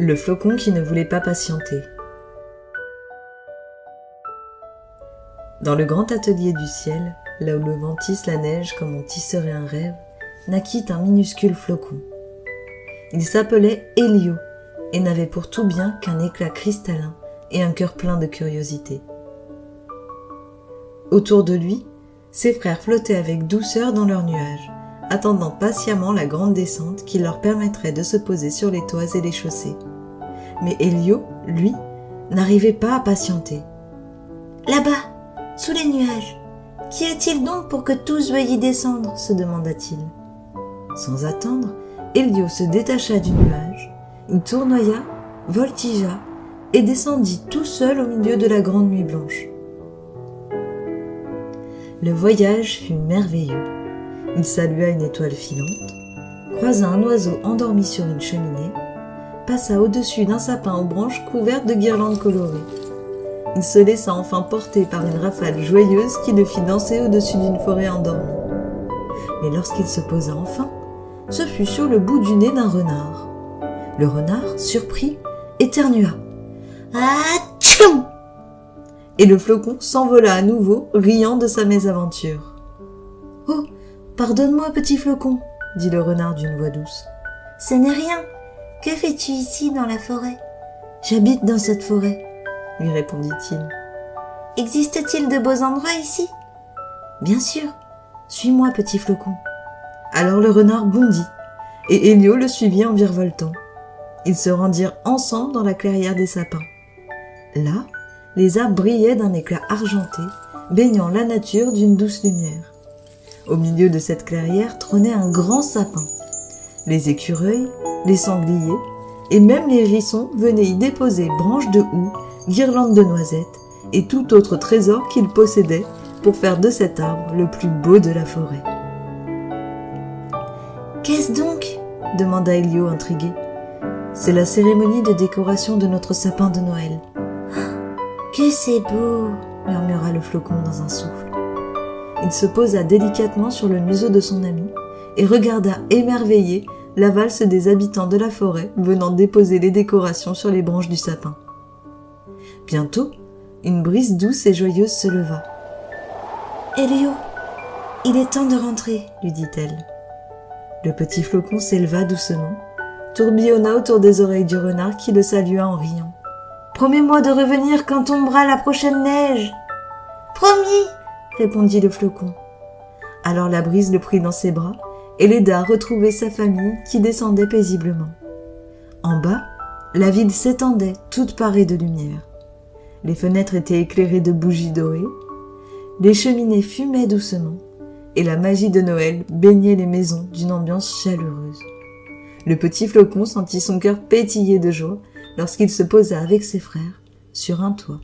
Le flocon qui ne voulait pas patienter. Dans le grand atelier du ciel, là où le vent tisse la neige comme on tisserait un rêve, naquit un minuscule flocon. Il s'appelait Elio et n'avait pour tout bien qu'un éclat cristallin et un cœur plein de curiosité. Autour de lui, ses frères flottaient avec douceur dans leurs nuages, attendant patiemment la grande descente qui leur permettrait de se poser sur les toits et les chaussées. Mais Elio, lui, n'arrivait pas à patienter. « Là-bas, sous les nuages, qu'y a-t-il donc pour que tous veuillent y descendre ?» se demanda-t-il. Sans attendre, Elio se détacha du nuage, il tournoya, voltigea et descendit tout seul au milieu de la grande nuit blanche. Le voyage fut merveilleux. Il salua une étoile filante, croisa un oiseau endormi sur une cheminée, passa au-dessus d'un sapin aux branches couvertes de guirlandes colorées. Il se laissa enfin porter par une rafale joyeuse qui le fit danser au-dessus d'une forêt endormie. Mais lorsqu'il se posa enfin, ce fut sur le bout du nez d'un renard. Le renard, surpris, éternua. « Atchoum !» Et le flocon s'envola à nouveau, riant de sa mésaventure. « Oh, pardonne-moi, petit flocon, » dit le renard d'une voix douce. « Ce n'est rien. Que fais-tu ici dans la forêt ?»« J'habite dans cette forêt, » lui répondit-il. « Existe-t-il de beaux endroits ici ?»« Bien sûr. Suis-moi, petit flocon. » Alors le renard bondit, et Elio le suivit en virevoltant. Ils se rendirent ensemble dans la clairière des sapins. Là, les arbres brillaient d'un éclat argenté, baignant la nature d'une douce lumière. Au milieu de cette clairière trônait un grand sapin. Les écureuils, les sangliers et même les hérissons venaient y déposer branches de houx, guirlandes de noisettes et tout autre trésor qu'ils possédaient pour faire de cet arbre le plus beau de la forêt. « Qu'est-ce donc ?» demanda Elio intrigué. « C'est la cérémonie de décoration de notre sapin de Noël. »« Que c'est beau !» murmura le flocon dans un souffle. Il se posa délicatement sur le museau de son ami et regarda émerveillé la valse des habitants de la forêt venant déposer les décorations sur les branches du sapin. Bientôt, une brise douce et joyeuse se leva. « Elio, il est temps de rentrer, » lui dit-elle. Le petit flocon s'éleva doucement, tourbillonna autour des oreilles du renard qui le salua en riant. « Promets-moi de revenir quand tombera la prochaine neige !»« Promis !» répondit le flocon. Alors la brise le prit dans ses bras et l'aida à retrouver sa famille qui descendait paisiblement. En bas, la ville s'étendait toute parée de lumière. Les fenêtres étaient éclairées de bougies dorées, les cheminées fumaient doucement et la magie de Noël baignait les maisons d'une ambiance chaleureuse. Le petit flocon sentit son cœur pétiller de joie lorsqu'il se posa avec ses frères sur un toit.